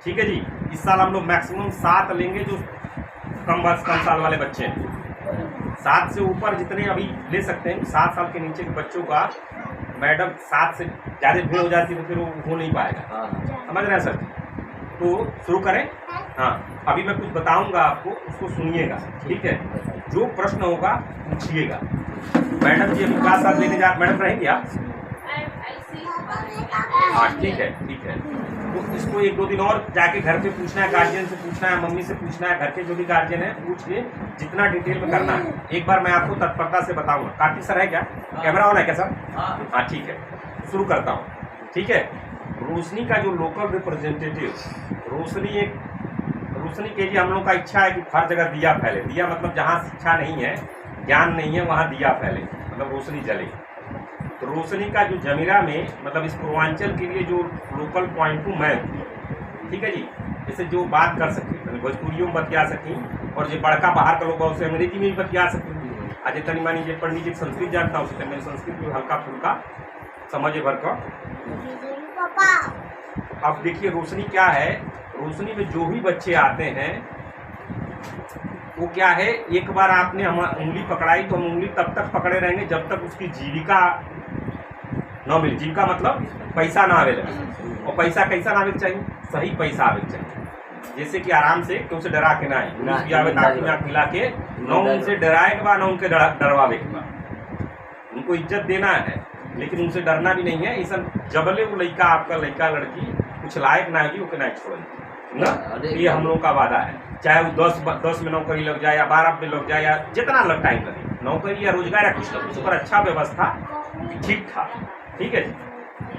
ठीक है जी। इस साल हम लोग मैक्सिमम 7 लेंगे जो कम साल वाले बच्चे हैं। 7 से ऊपर जितने अभी ले सकते हैं, 7 साल के नीचे के बच्चों का मैडम 7 से ज़्यादा भीड़ हो जाती है तो फिर वो हो नहीं पाएगा। समझ रहे हैं सर? तो शुरू करें। हाँ, अभी मैं कुछ बताऊंगा आपको, उसको सुनिएगा, ठीक है? जो प्रश्न होगा पूछिएगा। मैडम जी अभी क्लास लेने जा, मैडम रहेंगे आप? हाँ ठीक है, ठीक है। तो इसको 1-2 दिन और जाके घर पे पूछना है, गार्जियन से पूछना है, मम्मी से पूछना है, घर के जो भी गार्जियन है पूछ के जितना डिटेल में करना है एक बार मैं आपको तत्परता से बताऊंगा। कार्तिक सर है क्या? कैमरा ऑन है क्या सर? हाँ ठीक है, शुरू करता हूँ। ठीक है, रोशनी का जो लोकल रिप्रेजेंटेटिव, रोशनी के लिए हम लोग का इच्छा है कि हर जगह दिया फैले। दिया मतलब जहाँ शिक्षा नहीं है, ज्ञान नहीं है, वहाँ दिया फैले, मतलब रोशनी जले। तो रोशनी का जो जमीरा में, मतलब इस पूर्वांचल के लिए जो लोकल पॉइंट हूँ मैं, ठीक है जी। जैसे जो बात कर सके भोजपुरियों में बतिया सकी, और जो बड़का बाहर का लोग उसे अंग्रेजी में भी बतिया सकी। आज तनी मानी जो पंडित जी संस्कृत जानता हूँ उससे मेरी संस्कृत भी हल्का फुल्का समझे भर का। अब देखिए रोशनी क्या है, रोशनी में जो भी बच्चे आते हैं वो क्या है, एक बार आपने हम उंगली पकड़ाई तो हम उंगली तब तक पकड़े रहेंगे जब तक उसकी जीविका न मिले। जीविका मतलब पैसा ना आवे लगे। और पैसा कैसा ना आवे चाहिए? सही पैसा आवे चाहिए। जैसे कि आराम से कि उसे डरा के ना आए, ताकि ना खिला के न उनसे डराए के बाद न उनके डरवावे के बाद। उनको इज्जत देना है लेकिन उनसे डरना भी नहीं है। ऐसा जबले वो लड़का, आपका लड़का लड़की कुछ लायक ना होगी ओके ना छोड़ेंगे ना। ये हम लोगों का वादा है, चाहे वो 10 में नौकरी लग जाए या 12 में लग जाए या जितना टाइम लगे, नौकरी या रोजगार या कुछ ना कुछ पर अच्छा व्यवस्था ठीक ठाक, ठीक है जी।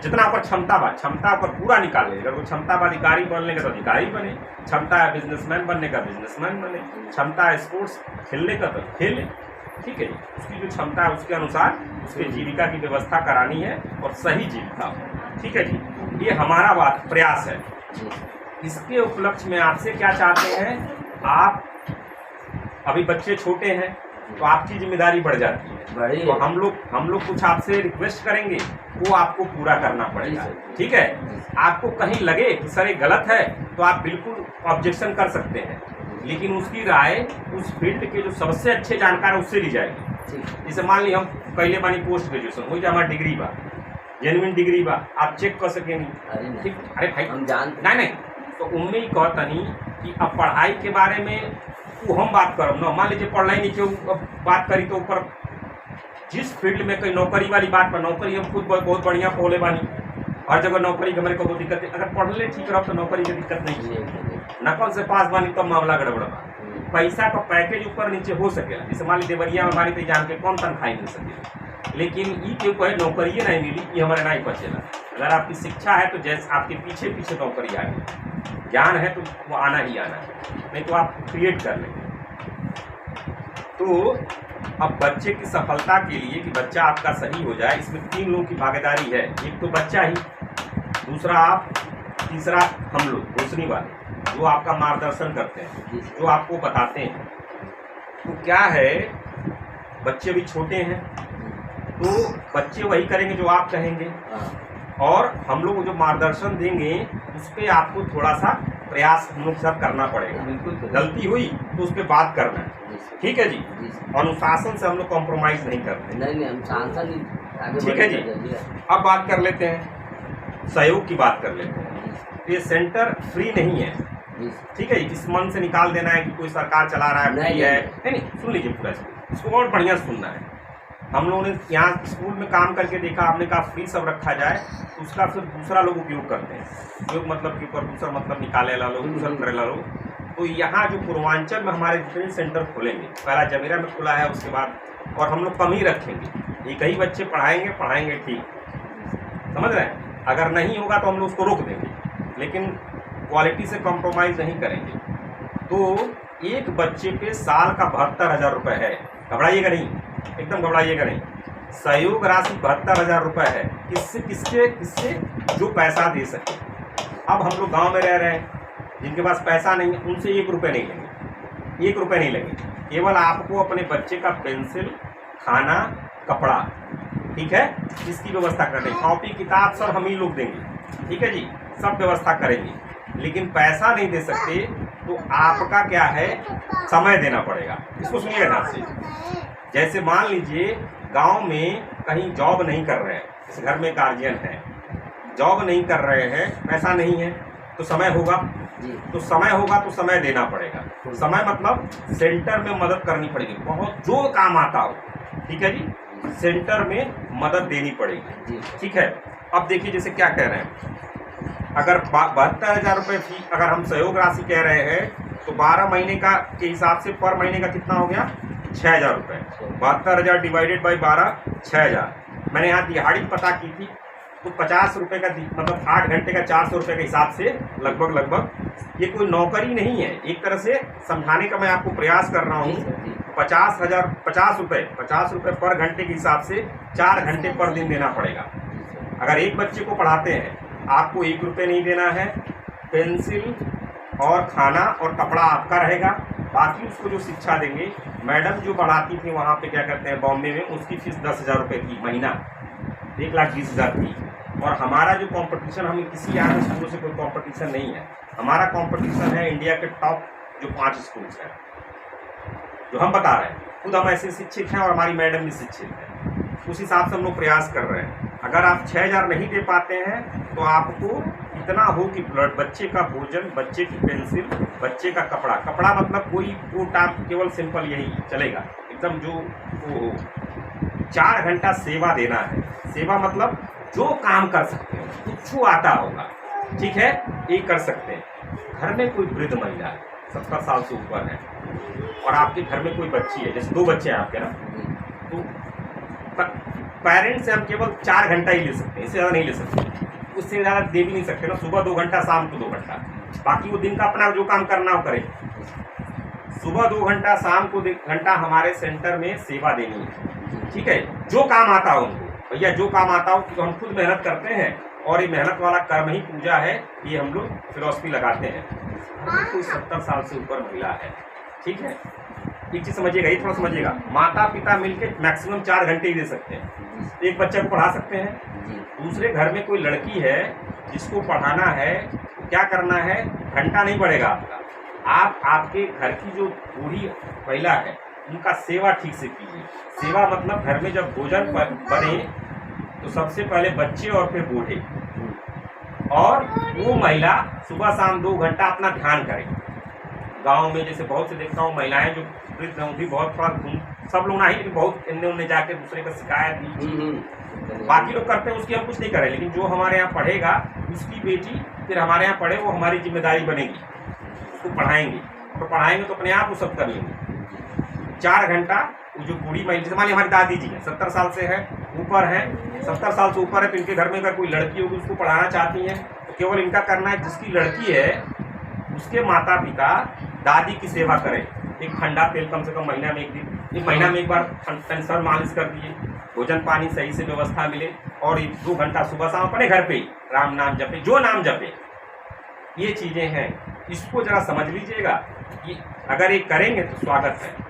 जितना पर क्षमता पर पूरा निकाल ले। अगर वो क्षमता पर अधिकारी बनने का तो अधिकारी बने, क्षमता है बिजनेसमैन बनने का बिजनेसमैन बने, क्षमता है स्पोर्ट्स खेलने का तो खेले, ठीक है जी। उसकी जो क्षमता है उसके अनुसार उसके जीविका की व्यवस्था करानी है और सही जीविका, ठीक है जी। ये हमारा बात प्रयास है। इसके उपलक्ष्य में आपसे क्या चाहते हैं, आप अभी बच्चे छोटे हैं तो आपकी जिम्मेदारी बढ़ जाती है। तो हम लोग कुछ आपसे रिक्वेस्ट करेंगे, वो आपको पूरा करना पड़ेगा, ठीक है। आपको कहीं लगे कि सर ये गलत है तो आप बिल्कुल ऑब्जेक्शन कर सकते हैं, लेकिन उसकी राय उस फील्ड के जो सबसे अच्छे जानकार है उससे ली जाएगी। जैसे मान ली हम पहले बानी पोस्ट ग्रेजुएशन हो जाए, हमारा डिग्री बा, जेन्युइन डिग्री बा, आप चेक कर सकेंगे, ठीक। अरे भाई हम जानते नहीं तो उनमें ही कहतनी कि अब पढ़ाई के बारे में वो हम बात करब ना। मान लीजिए पढ़ाई नहीं क्यों बात करी तो ऊपर जिस फील्ड में कोई नौकरी वाली बात पर, नौकरी हम खुद बहुत बढ़िया पोले बानी, हर जगह नौकरी के मेरे को दिक्कत है। अगर पढ़ले ठीक रहो तो नौकरी की दिक्कत नहीं है। नकल से पास बानी तब मामला गड़बड़ बा। पैसा का पैकेज ऊपर नीचे हो सकेला, जैसे मान लीजिए देवरिया में बानी तो जान के कौन तनख्वाही मिल सकेगी, लेकिन ई के कोई नौकरी नहीं मिली ये हमारे नहीं बचेला। अगर आपकी शिक्षा है तो जैसे आपके पीछे पीछे नौकरी आएगी, ज्ञान है तो वो आना ही आना है, नहीं तो आप क्रिएट कर लेंगे। तो अब बच्चे की सफलता के लिए कि बच्चा आपका सही हो जाए, इसमें 3 लोगों की भागीदारी है। एक तो बच्चा ही, दूसरा आप, तीसरा हम लोग रोशनी वाले जो आपका मार्गदर्शन करते हैं, जो आपको बताते हैं। तो क्या है, बच्चे भी छोटे हैं तो बच्चे वही करेंगे जो आप कहेंगे, और हम लोग जो मार्गदर्शन देंगे उस पर आपको थोड़ा सा प्रयास हम लोग सब करना पड़ेगा। गलती हुई तो उस पर बात करना है, ठीक है जी। अनुशासन से हम लोग कॉम्प्रोमाइज नहीं करते। नहीं हम शासन, ठीक है जी। अब बात कर लेते हैं, सहयोग की बात कर लेते हैं। ये सेंटर फ्री नहीं है, ठीक है। इस मन से निकाल देना है कि कोई सरकार चला रहा है, फ्री है, नहीं, सुन लीजिए पूरा इसको और बढ़िया सुनना है। हम लोगों ने यहाँ स्कूल में काम करके देखा, हमने कहा फ्री सब रखा जाए तो उसका फिर दूसरा लोग उपयोग करते हैं। उपयोग मतलब के ऊपर दूसरा मतलब निकाले ला लोग, दूसरा करे ला लोग। तो यहाँ जो पूर्वांचल में हमारे जितने सेंटर खुलेंगे, पहला जमीरा में खुला है, उसके बाद और हम लोग कम ही रखेंगे। एक ही बच्चे पढ़ाएंगे ठीक, समझ रहे हैं। अगर नहीं होगा तो हम लोग उसको रोक देंगे, लेकिन क्वालिटी से कॉम्प्रोमाइज़ नहीं करेंगे। तो एक बच्चे पे साल का 72,000 रुपये है। घबराइएगा नहीं, एकदम घबराइएगा नहीं। सहयोग राशि 72,000 रुपये है। किससे जो पैसा दे सके। अब हम लोग गांव में रह रहे हैं, जिनके पास पैसा नहीं है उनसे 1 रुपये नहीं लेंगे, 1 रुपये नहीं लेंगे। केवल आपको अपने बच्चे का पेंसिल, खाना, कपड़ा, ठीक है, इसकी व्यवस्था कर देंगे। कॉपी किताब सब हम ही लोग देंगे, ठीक है जी, सब व्यवस्था करेंगे। लेकिन पैसा नहीं दे सकते, तो आपका क्या है, समय देना पड़ेगा। इसको सुनिएगा ध्यान से। जैसे मान लीजिए गांव में कहीं जॉब नहीं कर रहे हैं, इस घर में गार्जियन है, जॉब नहीं कर रहे हैं, पैसा नहीं है, तो समय होगा, तो समय होगा तो समय देना पड़ेगा। समय मतलब सेंटर में मदद करनी पड़ेगी, बहुत जो काम आता हो, ठीक है जी, सेंटर में मदद देनी पड़ेगी, ठीक है। अब देखिए जैसे क्या कह रहे हैं, अगर 72,000 रुपये फी अगर हम सहयोग राशि कह रहे हैं, तो 12 महीने का के हिसाब से पर महीने का कितना हो गया, 6,000 रुपये। 72,000 डिवाइडेड बाई 12, 6,000। मैंने यहाँ दिहाड़ी पता की थी, तो 50 रुपये का मतलब 8 घंटे का 400 रुपये के हिसाब से लगभग ये कोई नौकरी नहीं है। एक तरह से समझाने का मैं आपको प्रयास कर रहा हूँ। 50 रुपये पर घंटे के हिसाब से 4 घंटे पर दिन देना पड़ेगा। अगर एक बच्चे को पढ़ाते हैं, आपको 1 रुपये नहीं देना है। पेंसिल और खाना और कपड़ा आपका रहेगा, बाकी उसको जो शिक्षा देंगे, मैडम जो पढ़ाती थी वहाँ पे क्या करते हैं बॉम्बे में, उसकी फीस 10,000 रुपये की महीना, 1,20,000 की। और हमारा जो कंपटीशन, हमें किसी अन्य स्कूलों से कोई कंपटीशन नहीं है। हमारा कंपटीशन है इंडिया के टॉप जो 5 स्कूल्स हैं, जो हम बता रहे हैं। खुद हम ऐसे शिक्षित हैं और हमारी मैडम भी शिक्षित है, उस हिसाब से हम लोग प्रयास कर रहे हैं। अगर आप 6,000 नहीं दे पाते हैं, तो आपको इतना हो कि बच्चे का भोजन, बच्चे की पेंसिल, बच्चे का कपड़ा मतलब कोई वो टाइम केवल सिंपल यही चलेगा, एकदम जो वो 4 घंटा सेवा देना है। सेवा मतलब जो काम कर सकते हैं, कुछ आता होगा, ठीक है, ये कर सकते हैं। घर में कोई वृद्ध महिला है, 70 साल से ऊपर है, और आपके घर में कोई बच्ची है, जैसे 2 बच्चे हैं आपके ना, तो पेरेंट्स से हम केवल 4 घंटा ही ले सकते हैं, इससे ज़्यादा नहीं ले सकते। उससे ज़्यादा दे भी नहीं सकते ना, सुबह 2 घंटा, शाम को 2 घंटा, बाकी वो दिन का अपना जो काम करना हो करे। सुबह 2 घंटा, शाम को 2 घंटा हमारे सेंटर में सेवा देनी है, ठीक है। जो काम आता हो उनको, भैया जो काम आता हो, तो हम खुद मेहनत करते हैं, और ये मेहनत वाला कर्म ही पूजा है, ये हम लोग फिलॉसफी लगाते हैं। कोई 70 साल से ऊपर महिला है, ठीक है, एक चीज़ समझिएगा, ये थोड़ा समझिएगा, माता पिता मिलकर मैक्सिमम 4 घंटे ही दे सकते हैं, एक बच्चे को पढ़ा सकते हैं। दूसरे घर में कोई लड़की है जिसको पढ़ाना है, तो क्या करना है, घंटा नहीं पड़ेगा आपका, आप आपके घर की जो बूढ़ी महिला है उनका सेवा ठीक से कीजिए। सेवा मतलब घर में जब भोजन बने, तो सबसे पहले बच्चे और फिर बूढ़े, और वो महिला सुबह शाम 2 घंटा अपना ध्यान करें। गांव में जैसे बहुत से देखता हूँ महिलाएं जो वृद्ध हैं, भी बहुत थोड़ा सब लोग नहीं, लेकिन बहुत इन्ने उन्ने जाके दूसरे का शिकायत दी, बाकी लोग करते हैं, उसकी हम कुछ नहीं करें। लेकिन जो हमारे यहाँ पढ़ेगा, उसकी बेटी फिर हमारे यहाँ पढ़े, वो हमारी जिम्मेदारी बनेगी, उसको पढ़ाएंगे, तो पढ़ाएंगे तो अपने आप वो सब कर लेंगे। 4 घंटा वो जो बूढ़ी महिला, जैसे मान ली हमारी दादी जी हैं, 70 साल से है ऊपर है, 70 साल से ऊपर है, तो इनके घर में अगर कोई लड़की होगी उसको पढ़ाना चाहती हैं, तो केवल इनका करना है, जिसकी लड़की है उसके माता पिता दादी की सेवा करें। एक ठंडा तेल कम से कम महीना में एक बार सर मालिश कर दिए, भोजन पानी सही से व्यवस्था मिले, और 2 घंटा सुबह शाम अपने घर पे ही राम नाम जपे, जो नाम जपे। ये चीज़ें हैं, इसको जरा समझ लीजिएगा कि अगर ये करेंगे तो स्वागत है।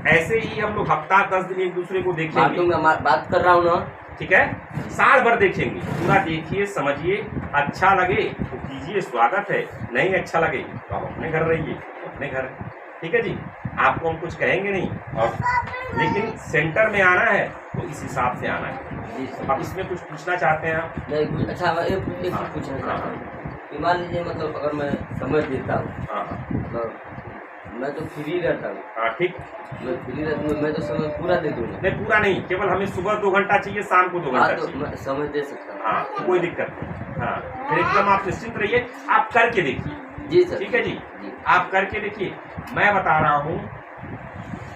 ऐसे ही हम लोग हफ्ता 10 दिन एक दूसरे को देखेंगे, बात कर रहा हूँ ना, ठीक है, साल भर देखेंगे, पूरा देखिए, समझिए, अच्छा लगे तो कीजिए, स्वागत है, नहीं अच्छा लगे तो आप अपने घर रहिए, अपने घर, ठीक है जी। आपको हम कुछ कहेंगे नहीं, और लेकिन सेंटर में आना है तो इस हिसाब से आना है। अब इसमें कुछ पूछना चाहते हैं आप? नहीं, अच्छा एक पूछना चाहता हूँ, मान लीजिए मतलब अगर मैं समय देता हूँ, तो मैं तो फ्री रहता हूँ, हाँ ठीक, मैं फ्री रहता हूँ, मैं तो समय पूरा दे दूँगा। नहीं पूरा नहीं, केवल हमें सुबह 2 घंटा चाहिए, शाम को 2 घंटा तो चाहिए, मैं समय दे सकता हूँ। हाँ कोई दिक्कत नहीं, हाँ फिर एकदम आप निश्चिंत रहिए, आप करके देखिए। जी सर, ठीक है जी, आप करके देखिए। मैं बता रहा हूँ,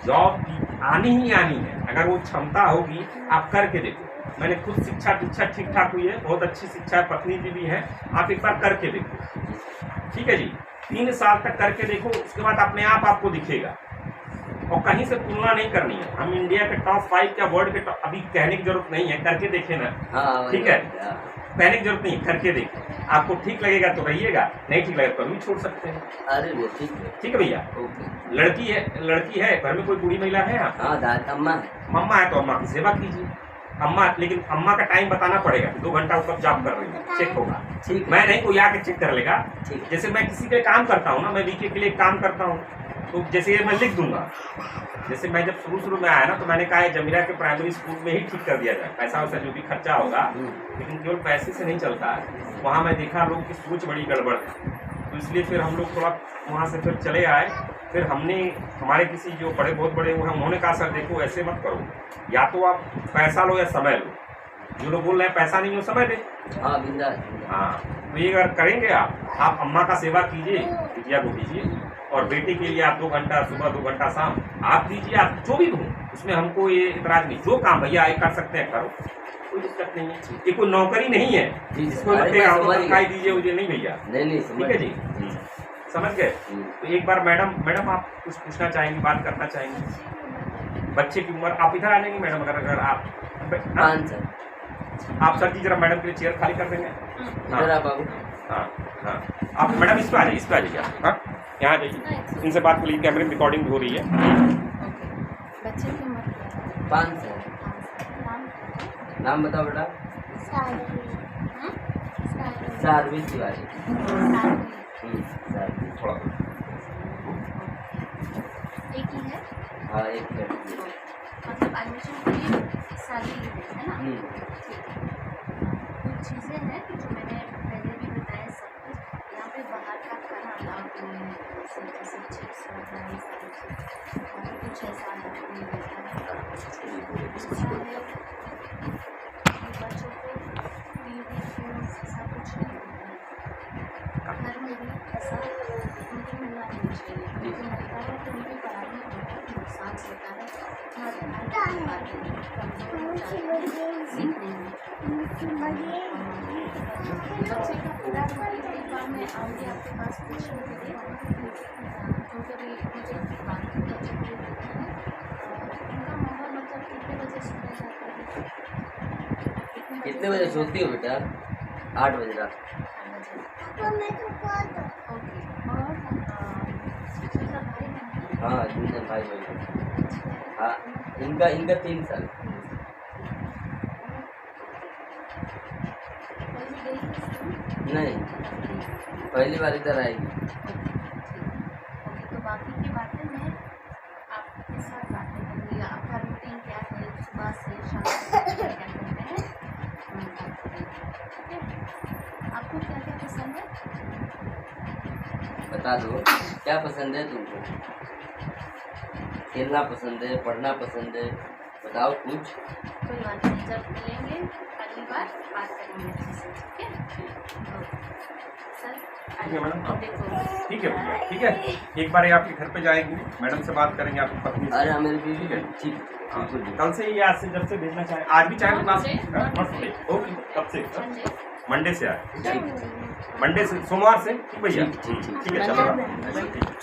जॉब आनी ही आनी है, अगर वो क्षमता होगी, आप करके देखो। मैंने खुद शिक्षा ठीक ठाक हुई है, बहुत अच्छी शिक्षा है, पत्नी जी भी है, आप एक बार करके देखो, ठीक है जी। 3 साल तक करके देखो, उसके बाद अपने आप आपको दिखेगा, और कहीं से तुलना नहीं करनी है। हम इंडिया के टॉप 5 या वर्ल्ड के टॉप, अभी कहने की जरूरत नहीं है, करके देखे ना, ठीक है, कहने की जरूरत नहीं है, करके देखें। आपको ठीक लगेगा तो रहिएगा, नहीं ठीक लगेगा तो भी छोड़ सकते हैं। अरे वो ठीक है भैया। लड़की है घर में, कोई बूढ़ी महिला है आप? हाँ, अम्मा है। मम्मा है तो अम्मा की सेवा कीजिए, अम्मा, लेकिन अम्मा का टाइम बताना पड़ेगा, 2 घंटा वो कब जॉब कर रही है, चेक होगा। ठीक है। मैं नहीं, कोई आके चेक कर लेगा। ठीक है। जैसे मैं किसी के लिए काम करता हूँ ना, मैं वीके के लिए काम करता हूँ, तो जैसे ये मैं लिख दूंगा। जैसे मैं जब शुरू में आया ना, तो मैंने कहा जमीरा के प्राइमरी स्कूल में ही ठीक कर दिया जाए, पैसा वैसा जो भी खर्चा होगा, लेकिन केवल पैसे से नहीं चलता है। वहाँ मैं देखा लोग की सोच बड़ी गड़बड़ है, तो इसलिए फिर हम लोग थोड़ा वहाँ से फिर चले आए। फिर हमने, हमारे किसी जो बड़े बहुत बड़े वो हैं, उन्होंने कहा सर देखो ऐसे मत करो, या तो आप पैसा लो या समय लो। जो लोग बोल रहे हैं पैसा नहीं हो समय दे, हाँ बिंदास। हाँ, तो ये अगर करेंगे आप अम्मा का सेवा कीजिए, बिटिया को दीजिए, और बेटे के लिए आप 2 घंटा सुबह 2 घंटा शाम आप दीजिए, आप जो भी दूँ, उसमें हमको ये इतराज नहीं। जो काम भैया आए कर सकते हैं करो, कोई दिक्कत नहीं है। ये कोई नौकरी नहीं है जिसको लगेगा दिखाई दीजिए मुझे, नहीं भैया। नहीं ठीक है जी, समझ गए। तो एक बार मैडम आप कुछ पूछना चाहेंगी, बात करना चाहेंगी? बच्चे की उम्र, आप इधर आ जाएंगे मैडम, अगर आप 5 साल। आप सर जी जरा मैडम के लिए चेयर खाली कर देंगे। इधर आप बाबू। हाँ हाँ, आप मैडम इस पे आ जाइए, हाँ यहाँ आ जाइए, इनसे बात कर लीजिए, कैमरे में रिकॉर्डिंग हो रही है। बच्चे की उम्र क्या है? 5 साल। नाम बताओ बेटा। सारवी तिवारी। सारवी। थोड़ा एक ही है, हाँ एक लड़की। मतलब एडमिशन के लिए शादी है ना? कुछ चीज़ें हैं जो मैंने पहले भी बताया, सब कुछ यहाँ पे बाहर का खाना अलाउड नहीं है, जैसे चिप्स वगैरह ये सारी चीज़, और कुछ ऐसा अलाउड नहीं रहता है। बच्चों को टीवी फिल्म ऐसा कुछ नहीं होता है, घर में भी ऐसा उनको मिलना नहीं चाहिए, क्योंकि मिलता है तो उनकी पढ़ाई में बहुत नुकसान होता है, सीखने में। बच्चे का पूरा एक बार मैं आऊँगी आपके पास पूछने के लिए, क्योंकि अभी मुझे बाकी बच्चों को उनका माहौल मतलब कितने बजे सोने जाता है? कितने बजे सोती हो बेटा? 8 बजे रात। 8 बजे। ओके, और दूसरा भाई बहन? हाँ जिनसे भाई बहन। हाँ इनका 3 साल। नहीं, पहली बार इधर आएगी। ओके, तो बाकी की बातें मैं आपके साथ बातें करूँगी। आपका रूटीन क्या है, सुबह से शाम तक क्या करते हैं, आपको क्या क्या पसंद है? बता दो क्या पसंद है तुमको? खेलना पसंद है, पढ़ना पसंद है, बताओ कुछ। कोई बात नहीं, जब मिलेंगे अगली बार बात करेंगे अच्छे से, ठीक है? सर ठीक है मैडम, हाँ। देखो, ठीक है भैया, ठीक है। एक बार ये आपके घर पे जाएंगे, मैडम से बात करेंगे, आपकी पत्नी से। अरे मेरी बीवी ठीक है। ठीक है, हाँ, बिल्कुल। कल से ये आज से जब से भेजना चाहे, आज भी चाहे तो क्लास ओके, कब से? मंडे से आए, मंडे से सोमवार से, ठीक भैया, ठीक है, चलो।